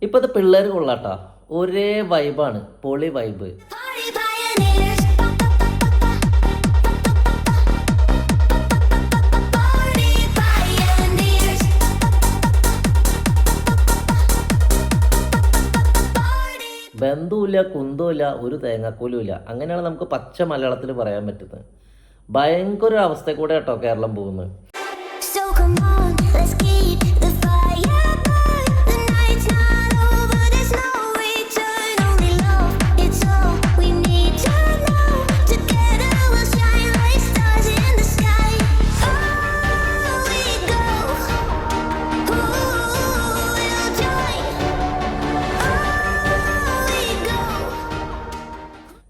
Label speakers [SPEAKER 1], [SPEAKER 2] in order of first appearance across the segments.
[SPEAKER 1] ഇപ്പോഴത്തെ പിള്ളേർ കൊള്ളാട്ടാ, ഒരേ വൈബാണ്, പൊളി വൈബ്. ബന്ധവുമില്ല, കുന്തവുമില്ല, ഒരു തേങ്ങാക്കോലും ഇല്ല. അങ്ങനെയാണ് നമുക്ക് പച്ച മലയാളത്തിൽ പറയാൻ പറ്റുന്നത്. ഭയങ്കര അവസ്ഥ കൂടെ കേട്ടോ കേരളം പോകുന്നത്.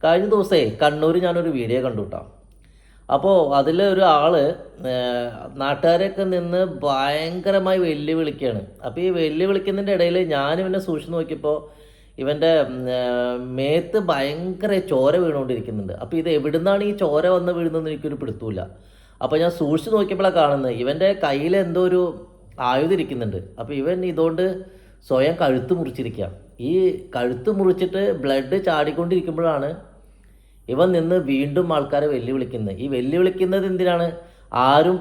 [SPEAKER 1] കഴിഞ്ഞ ദിവസമേ കണ്ണൂർ ഞാനൊരു വീഡിയോ കണ്ടു കേട്ടോ. അപ്പോൾ അതിൽ ഒരു ആള് നാട്ടുകാരെയൊക്കെ നിന്ന് ഭയങ്കരമായി വെല്ലുവിളിക്കുകയാണ്. അപ്പോൾ ഈ വെല്ലുവിളിക്കുന്നതിൻ്റെ ഇടയിൽ ഞാനിവനെ സൂക്ഷിച്ച് നോക്കിയപ്പോൾ ഇവൻ്റെ മേത്ത് ഭയങ്കര ചോര വീണുകൊണ്ടിരിക്കുന്നുണ്ട്. അപ്പോൾ ഇത് എവിടുന്നാണ് ഈ ചോര വന്ന് വീഴുന്നതെന്ന് എനിക്കൊരു പിടുത്തമില്ല. അപ്പോൾ ഞാൻ സൂക്ഷിച്ച് നോക്കിയപ്പോഴാണ് കാണുന്നത് ഇവൻ്റെ കയ്യിൽ എന്തോ ഒരു ആയുധം ഇരിക്കുന്നുണ്ട്. അപ്പോൾ ഇവൻ ഇതുകൊണ്ട് സ്വയം കഴുത്ത് മുറിച്ചിരിക്കുക. ഈ കഴുത്ത് മുറിച്ചിട്ട് ബ്ലഡ് ചാടിക്കൊണ്ടിരിക്കുമ്പോഴാണ് ഇവൻ നിന്ന് വീണ്ടും ആൾക്കാരെ വെല്ലുവിളിക്കുന്നത്. ഈ വെല്ലുവിളിക്കുന്നത് എന്തിനാണ്? ആരും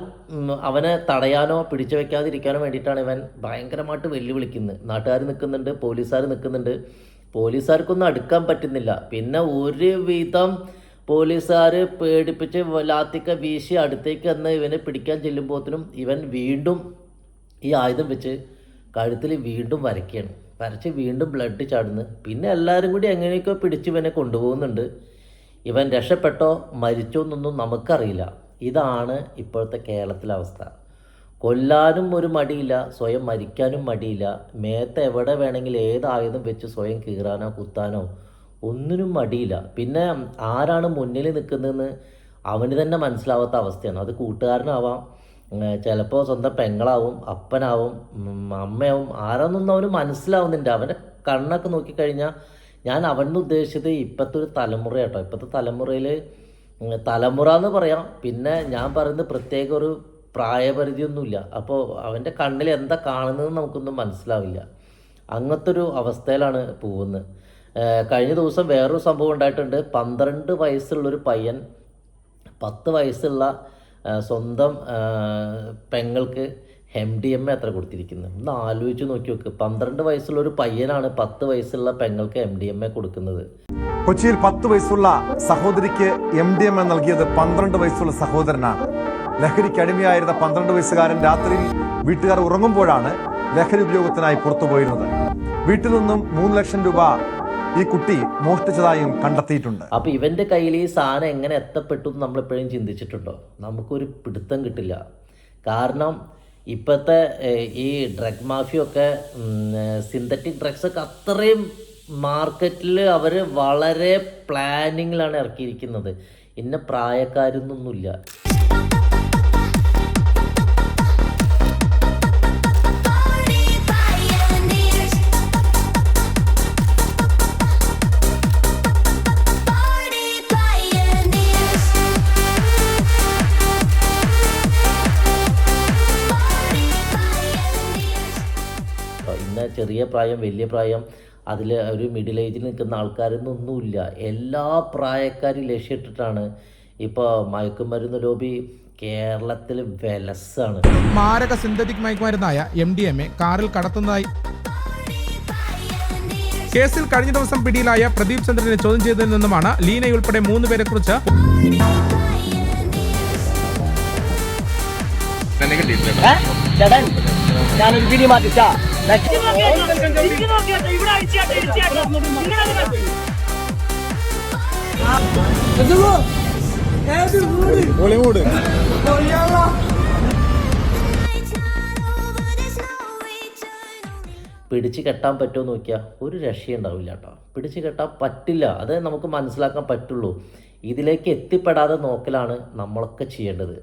[SPEAKER 1] അവനെ തടയാനോ പിടിച്ചു വെക്കാതിരിക്കാനോ വേണ്ടിയിട്ടാണ് ഇവൻ ഭയങ്കരമായിട്ട് വെല്ലുവിളിക്കുന്നത്. നാട്ടുകാർ നിൽക്കുന്നുണ്ട്, പോലീസുകാർ നിൽക്കുന്നുണ്ട്. പോലീസുകാർക്കൊന്നും അടുക്കാൻ പറ്റുന്നില്ല. പിന്നെ ഒരുവിധം പോലീസുകാർ പേടിപ്പിച്ച് ലാത്തിക്ക വീശി അടുത്തേക്ക് വന്ന് ഇവനെ പിടിക്കാൻ ചെല്ലുമ്പോഴത്തേനും ഇവൻ വീണ്ടും ഈ ആയുധം വെച്ച് കഴുത്തിൽ വീണ്ടും വരയ്ക്കുകയാണ്. വരച്ച് വീണ്ടും ബ്ലഡ് ചാടുന്നു. പിന്നെ എല്ലാവരും കൂടി എങ്ങനെയൊക്കെ പിടിച്ച് ഇവനെ കൊണ്ടുപോകുന്നുണ്ട്. ഇവൻ രക്ഷപ്പെട്ടോ മരിച്ചോ എന്നൊന്നും നമുക്കറിയില്ല. ഇതാണ് ഇപ്പോഴത്തെ കേരളത്തിലെ അവസ്ഥ. കൊല്ലാനും ഒരു മടിയില്ല, സ്വയം മരിക്കാനും മടിയില്ല. മേത്ത് എവിടെ വേണമെങ്കിൽ ഏത് ആയുധം വെച്ച് സ്വയം കീറാനോ കുത്താനോ ഒന്നിനും മടിയില്ല. പിന്നെ ആരാണ് മുന്നിൽ നിൽക്കുന്നതെന്ന് അവന് തന്നെ മനസ്സിലാവാത്ത അവസ്ഥയാണ്. അത് കൂട്ടുകാരനാവാം, ചിലപ്പോൾ സ്വന്തം പെങ്ങളാവും, അപ്പനാവും, അമ്മയാവും, ആരാന്നൊന്നും അവന് മനസ്സിലാവുന്നുണ്ട്. അവൻ്റെ കണ്ണൊക്കെ നോക്കിക്കഴിഞ്ഞാൽ ഞാൻ അവനെന്ന് ഉദ്ദേശിച്ചത് ഇപ്പോഴത്തെ ഒരു തലമുറ കേട്ടോ. ഇപ്പോഴത്തെ തലമുറയിൽ തലമുറ എന്ന് പറയാം. പിന്നെ ഞാൻ പറയുന്നത് പ്രത്യേക ഒരു പ്രായപരിധിയൊന്നുമില്ല. അപ്പോൾ അവൻ്റെ കണ്ണിൽ എന്താ കാണുന്നതെന്ന് നമുക്കൊന്നും മനസ്സിലാവില്ല. അങ്ങനത്തെ ഒരു അവസ്ഥയിലാണ് പോകുന്നത്. കഴിഞ്ഞ ദിവസം വേറൊരു സംഭവം ഉണ്ടായിട്ടുണ്ട്. 12 വയസ്സുള്ളൊരു പയ്യൻ 10 വയസ്സുള്ള സ്വന്തം പെങ്ങൾക്ക് MDMA എത്ര കൊടുത്തിരിക്കുന്നത് ഒന്ന് ആലോചിച്ച് നോക്കി നോക്ക്. 12 വയസ്സുള്ള ഒരു പയ്യനാണ് 10 വയസ്സുള്ള പെങ്ങൾക്ക് MDMA കൊടുക്കുന്നത്.
[SPEAKER 2] കൊച്ചിയിൽ 10 വയസ്സുള്ള സഹോദരിക്ക് MDMA നൽകിയത് 12 വയസ്സുള്ള സഹോദരനാണ്. ലഹരിക്ക് അടിമയായിരുന്ന 12 വയസ്സുകാരൻ രാത്രിയിൽ വീട്ടുകാർ ഉറങ്ങുമ്പോഴാണ് ലഹരി ഉപയോഗത്തിനായി പുറത്തുപോയിരുന്നത്. വീട്ടിൽ നിന്നും 3 ലക്ഷം രൂപ ഈ കുട്ടി മോഷ്ടിച്ചതായും കണ്ടെത്തിയിട്ടുണ്ട്.
[SPEAKER 1] അപ്പോൾ ഇവൻ്റെ കയ്യിൽ ഈ സാധനം എങ്ങനെ എത്തപ്പെട്ടു എന്ന് നമ്മളെപ്പോഴും ചിന്തിച്ചിട്ടുണ്ടോ? നമുക്കൊരു പിടുത്തം കിട്ടില്ല. കാരണം ഇപ്പോഴത്തെ ഈ ഡ്രഗ് മാഫിയൊക്കെ സിന്തറ്റിക് ഡ്രഗ്സൊക്കെ അത്രയും മാർക്കറ്റിൽ അവർ വളരെ പ്ലാനിങ്ങിലാണ് ഇറക്കിയിരിക്കുന്നത്. ഇന്ന പ്രായക്കാരൊന്നൊന്നുമില്ല. ചെറിയ പ്രായം, വലിയ പ്രായം, അതിൽ ഒരു മിഡിൽ ഏജിൽ നിൽക്കുന്ന ആൾക്കാരൊന്നൊന്നുമില്ല. എല്ലാ പ്രായക്കാരും ലക്ഷ്യമിട്ടിട്ടാണ് ഇപ്പോൾ മയക്കുമരുന്ന് ലോബി കേരളത്തിൽ വിലസാണ്.
[SPEAKER 3] മാരക സിന്തറ്റിക് മയക്കുമരുന്നായ MDMA കാറിൽ കടത്തുന്നതായി കേസിൽ കഴിഞ്ഞ ദിവസം പിടിയിലായ പ്രദീപ് ചന്ദ്രനെ ചോദ്യം ചെയ്തതിൽ നിന്നുമാണ് ലീനയുൾപ്പെടെ 3 പേരെ കുറിച്ച്
[SPEAKER 4] ഞാനൊരു വീഡിയോ മാറ്റിച്ചാ
[SPEAKER 1] പിടിച്ച് കെട്ടാൻ പറ്റുമോ നോക്കിയാൽ ഒരു രക്ഷയുണ്ടാവില്ല കേട്ടോ. പിടിച്ച് കെട്ടാൻ പറ്റില്ല. അത് നമുക്ക് മനസ്സിലാക്കാൻ പറ്റുള്ളൂ. ഇതിലേക്ക് എത്തിപ്പെടാതെ നോക്കലാണ് നമ്മളൊക്കെ ചെയ്യേണ്ടത്.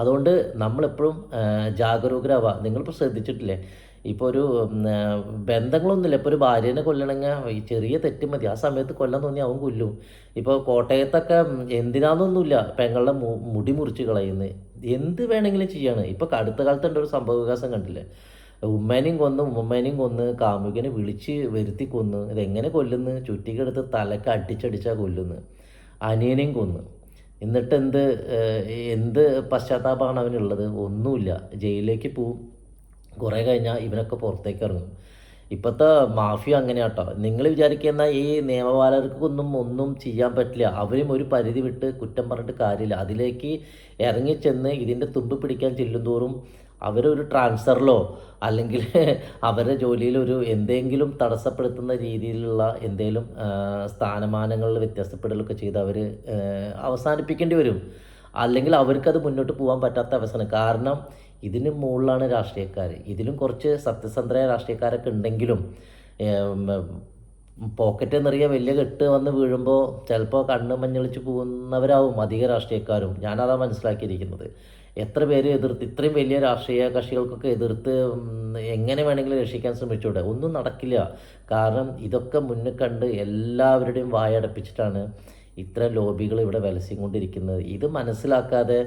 [SPEAKER 1] അതുകൊണ്ട് നമ്മളെപ്പോഴും ജാഗരൂകരാവുക. നിങ്ങളിപ്പോൾ ശ്രദ്ധിച്ചിട്ടില്ലേ, ഇപ്പോൾ ഒരു ബന്ധങ്ങളൊന്നുമില്ല. ഇപ്പോൾ ഒരു ഭാര്യനെ കൊല്ലണമെങ്കിൽ ഈ ചെറിയ തെറ്റ് മതി, ആ സമയത്ത് കൊല്ലാൻ തോന്നി അവൻ കൊല്ലും. ഇപ്പോൾ കോട്ടയത്തൊക്കെ എന്തിനാണെന്നൊന്നുമില്ല, പെങ്ങളുടെ മുടി മുറിച്ച് കളയുന്നത്, എന്ത് വേണമെങ്കിലും ചെയ്യാണ്. ഇപ്പോൾ അടുത്ത കാലത്തുണ്ട് ഒരു സംഭവ വികാസം കണ്ടില്ലേ, ഉമ്മേനെയും കൊന്ന് കാമുകനെ വിളിച്ച് വരുത്തി കൊന്ന്. ഇതെങ്ങനെ കൊല്ലുന്നു? ചുറ്റിക്കെടുത്ത് തലക്ക് അടിച്ചടിച്ചാൽ കൊല്ലുന്നു. അനിയനെയും കൊന്ന്. എന്നിട്ട് എന്ത് പശ്ചാത്താപമാണ് അവനുള്ളത്? ഒന്നുമില്ല. ജയിലിലേക്ക് പോവും. കുറേ കഴിഞ്ഞാൽ ഇവനൊക്കെ പുറത്തേക്ക് ഇറങ്ങും. ഇപ്പോഴത്തെ മാഫിയ അങ്ങനെയാട്ടോ. നിങ്ങൾ വിചാരിക്കുന്ന ഈ നിയമപാലകർക്കൊന്നും ഒന്നും ചെയ്യാൻ പറ്റില്ല. അവരും ഒരു പരിധി വിട്ട് കുറ്റം പറഞ്ഞിട്ട് കാര്യമില്ല. അതിലേക്ക് ഇറങ്ങിച്ചെന്ന് ഇതിൻ്റെ തുമ്പ് പിടിക്കാൻ ചെല്ലുന്തോറും അവരൊരു ട്രാൻസ്ഫറിലോ അല്ലെങ്കിൽ അവരുടെ ജോലിയിലൊരു എന്തെങ്കിലും തടസ്സപ്പെടുത്തുന്ന രീതിയിലുള്ള എന്തെങ്കിലും സ്ഥാനമാനങ്ങളിൽ വ്യത്യാസപ്പെടലൊക്കെ ചെയ്ത് അവർ അവസാനിപ്പിക്കേണ്ടി വരും. അല്ലെങ്കിൽ അവർക്കത് മുന്നോട്ട് പോകാൻ പറ്റാത്ത അവസ്ഥയാണ്. കാരണം ഇതിന് മുകളിലാണ് രാഷ്ട്രീയക്കാർ. ഇതിലും കുറച്ച് സത്യസന്ധരായ രാഷ്ട്രീയക്കാരൊക്കെ ഉണ്ടെങ്കിലും പോക്കറ്റ് നിറയെ വലിയ കെട്ട് വന്ന് വീഴുമ്പോൾ ചിലപ്പോൾ കണ്ണ് മഞ്ഞളിച്ച് പോകുന്നവരാവും അധിക രാഷ്ട്രീയക്കാരും. ഞാനതാണ് മനസ്സിലാക്കിയിരിക്കുന്നത്. എത്ര പേര് എതിർത്ത്, ഇത്രയും വലിയ രാഷ്ട്രീയ കക്ഷികൾക്കൊക്കെ എതിർത്ത് എങ്ങനെ വേണമെങ്കിലും രക്ഷിക്കാൻ ശ്രമിച്ചൂടെ? ഒന്നും നടക്കില്ല. കാരണം ഇതൊക്കെ മുന്നിൽ കണ്ട് എല്ലാവരുടെയും വായടപ്പിച്ചിട്ടാണ് ഇത്തരം ലോബികൾ ഇവിടെ വിലസിക്കൊണ്ടിരിക്കുന്നത്. ഇത് മനസ്സിലാക്കാതെ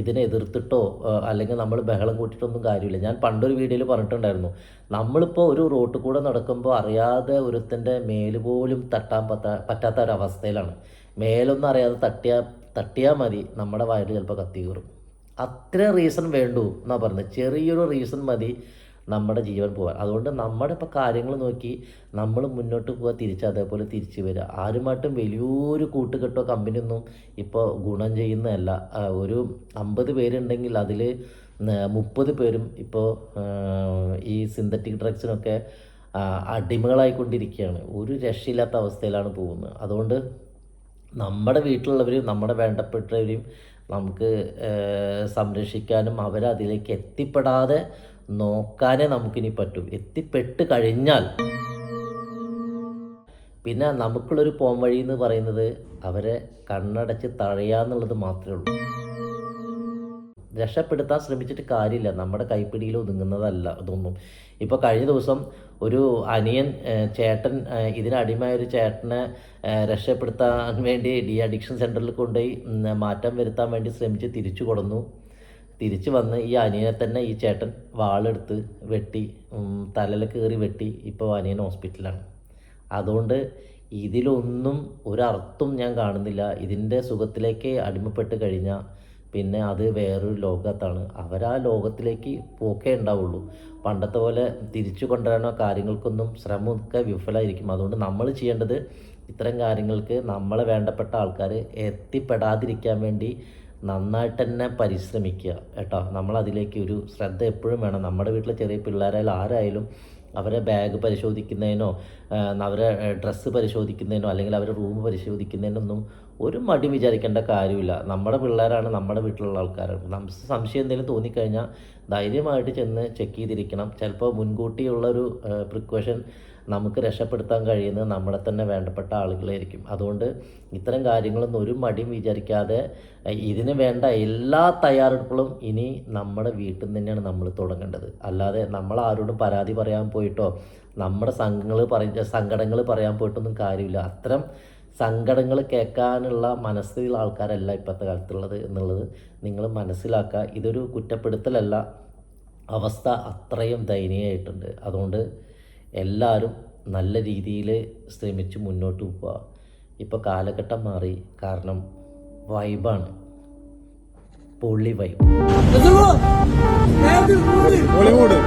[SPEAKER 1] ഇതിനെ എതിർത്തിട്ടോ അല്ലെങ്കിൽ നമ്മൾ ബഹളം കൂട്ടിയിട്ടൊന്നും കാര്യമില്ല. ഞാൻ പണ്ടൊരു വീഡിയോയിൽ പറഞ്ഞിട്ടുണ്ടായിരുന്നു, നമ്മളിപ്പോൾ ഒരു റോട്ടിൽ കൂടെ നടക്കുമ്പോൾ അറിയാതെ ഒരുത്തൻ്റെ മേല് പോലും തട്ടാൻ പറ്റാത്ത ഒരവസ്ഥയിലാണ്. മേലൊന്നും അറിയാതെ തട്ടിയാൽ മതി, നമ്മുടെ വയറ് ചിലപ്പോൾ കത്തി കയറും. അത്ര റീസൺ വേണ്ടു എന്നാണ് പറഞ്ഞത്. ചെറിയൊരു റീസൺ മതി നമ്മുടെ ജീവൻ പോകാൻ. അതുകൊണ്ട് നമ്മുടെ ഇപ്പോൾ കാര്യങ്ങൾ നോക്കി നമ്മൾ മുന്നോട്ട് പോവുക, അതേപോലെ തിരിച്ച് വരിക. ആരുമായിട്ടും വലിയൊരു കൂട്ടുകെട്ടോ കമ്പനിയൊന്നും ഇപ്പോൾ ഗുണം ചെയ്യുന്നതല്ല. ഒരു 50 പേരുണ്ടെങ്കിൽ അതിൽ 30 പേരും ഇപ്പോൾ ഈ സിന്തറ്റിക് ഡ്രഗ്സിനൊക്കെ അടിമകളായിക്കൊണ്ടിരിക്കുകയാണ്. ഒരു രക്ഷയില്ലാത്ത അവസ്ഥയിലാണ് പോകുന്നത്. അതുകൊണ്ട് നമ്മുടെ വീട്ടിലുള്ളവരും നമ്മുടെ വേണ്ടപ്പെട്ടവരെയും നമുക്ക് സംരക്ഷിക്കാനും അവരതിലേക്ക് എത്തിപ്പെടാതെ നോക്കാനേ നമുക്കിനി പറ്റും. എത്തിപ്പെട്ട് കഴിഞ്ഞാൽ പിന്നെ നമുക്കുള്ളൊരു പോംവഴി എന്ന് പറയുന്നത് അവരെ കണ്ണടച്ച് തഴയാന്നുള്ളത് മാത്രമേ ഉള്ളൂ. രക്ഷപ്പെടുത്താൻ ശ്രമിച്ചിട്ട് കാര്യമില്ല. നമ്മുടെ കൈപ്പിടിയിൽ ഒതുങ്ങുന്നതല്ല ഇതൊന്നും. ഇപ്പോൾ കഴിഞ്ഞ ദിവസം ഒരു അനിയൻ ചേട്ടൻ ഇതിനടിമയൊരു ചേട്ടനെ രക്ഷപ്പെടുത്താൻ വേണ്ടി അഡിക്ഷൻ സെൻറ്ററിൽ കൊണ്ടുപോയി മാറ്റം വരുത്താൻ വേണ്ടി ശ്രമിച്ച് തിരിച്ചു വന്ന് ഈ അനിയനെ തന്നെ ഈ ചേട്ടൻ വാളെടുത്ത് വെട്ടി തലയിൽ കയറി വെട്ടി. ഇപ്പോൾ അനിയൻ ഹോസ്പിറ്റലാണ്. അതുകൊണ്ട് ഇതിലൊന്നും ഒരർത്ഥം ഞാൻ കാണുന്നില്ല. ഇതിൻ്റെ സുഖത്തിലേക്ക് അടിമപ്പെട്ട് കഴിഞ്ഞാൽ പിന്നെ അത് വേറൊരു ലോകത്താണ്. അവരാ ലോകത്തിലേക്ക് പോക്കേ ഉണ്ടാവുള്ളൂ. പണ്ടത്തെ പോലെ തിരിച്ചു കൊണ്ടുവരാനോ കാര്യങ്ങൾക്കൊന്നും ശ്രമമൊക്കെ വിഫലമായിരിക്കും. അതുകൊണ്ട് നമ്മൾ ചെയ്യേണ്ടത് ഇത്തരം കാര്യങ്ങൾക്ക് നമ്മളെ വേണ്ടപ്പെട്ട ആൾക്കാർ എത്തിപ്പെടാതിരിക്കാൻ വേണ്ടി നന്നായിട്ട് തന്നെ പരിശ്രമിക്കുക കേട്ടോ. നമ്മളതിലേക്ക് ഒരു ശ്രദ്ധ എപ്പോഴും വേണം. നമ്മുടെ വീട്ടിലെ ചെറിയ പിള്ളേരായാലും ആരായാലും അവരെ ബാഗ് പരിശോധിക്കുന്നതിനോ അവരെ ഡ്രസ്സ് പരിശോധിക്കുന്നതിനോ അല്ലെങ്കിൽ അവരെ റൂം പരിശോധിക്കുന്നതിനൊന്നും ഒരു മടി വിചാരിക്കേണ്ട കാര്യമില്ല. നമ്മുടെ പിള്ളേരാണ്, നമ്മുടെ വീട്ടിലുള്ള ആൾക്കാരാണ്. നമുക്ക് സംശയം എന്തെങ്കിലും തോന്നിക്കഴിഞ്ഞാൽ ധൈര്യമായിട്ട് ചെന്ന് ചെക്ക് ചെയ്തിരിക്കണം. ചിലപ്പോൾ മുൻകൂട്ടിയുള്ളൊരു പ്രിക്കോഷൻ നമുക്ക് രക്ഷപ്പെടുത്താൻ കഴിയുന്നത് നമ്മുടെ തന്നെ വേണ്ടപ്പെട്ട ആളുകളായിരിക്കും. അതുകൊണ്ട് ഇത്തരം കാര്യങ്ങളൊന്നും ഒരു മടിയും വിചാരിക്കാതെ ഇതിന് വേണ്ട എല്ലാ തയ്യാറെടുപ്പുകളും ഇനി നമ്മുടെ വീട്ടിൽ നിന്ന് തന്നെയാണ് നമ്മൾ തുടങ്ങേണ്ടത്. അല്ലാതെ നമ്മൾ ആരോടും പരാതി പറയാൻ പോയിട്ടോ നമ്മുടെ സങ്കടങ്ങൾ പറയാൻ പോയിട്ടൊന്നും കാര്യമില്ല. അത്തരം സങ്കടങ്ങൾ കേൾക്കാനുള്ള മനസ്സിലുള്ള ആൾക്കാരല്ല ഇപ്പോഴത്തെ കാലത്തുള്ളത് എന്നുള്ളത് നിങ്ങൾ മനസ്സിലാക്കുക. ഇതൊരു കുറ്റപ്പെടുത്തലല്ല, അവസ്ഥ അത്രയും ദയനീയമായിട്ടുണ്ട്. അതുകൊണ്ട് എല്ലാവരും നല്ല രീതിയിൽ ശ്രമിച്ച് മുന്നോട്ട് പോവുക. ഇപ്പോൾ കാലഘട്ടം മാറി. കാരണം വൈബാണ്, പൊള്ളി വൈബ്.
[SPEAKER 3] ഹോളിവുഡ്